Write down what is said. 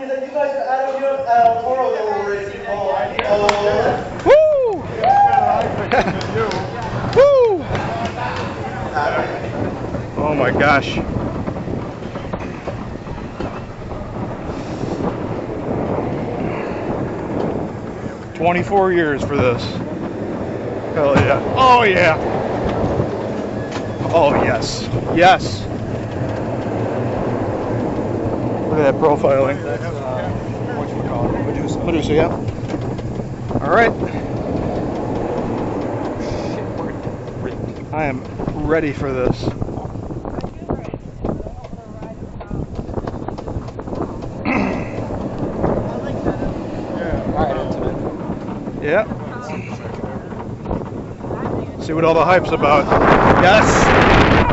is that you guys are out of your Toro that we're racing. Woo! Woo! Oh my gosh. "24 years for this. Hell yeah. Oh yeah. Oh yes. Yes. Look at that profiling. What you call it? Medusa, yeah. Alright. I am ready for this. Yeah. See what all the hype's about. Yes.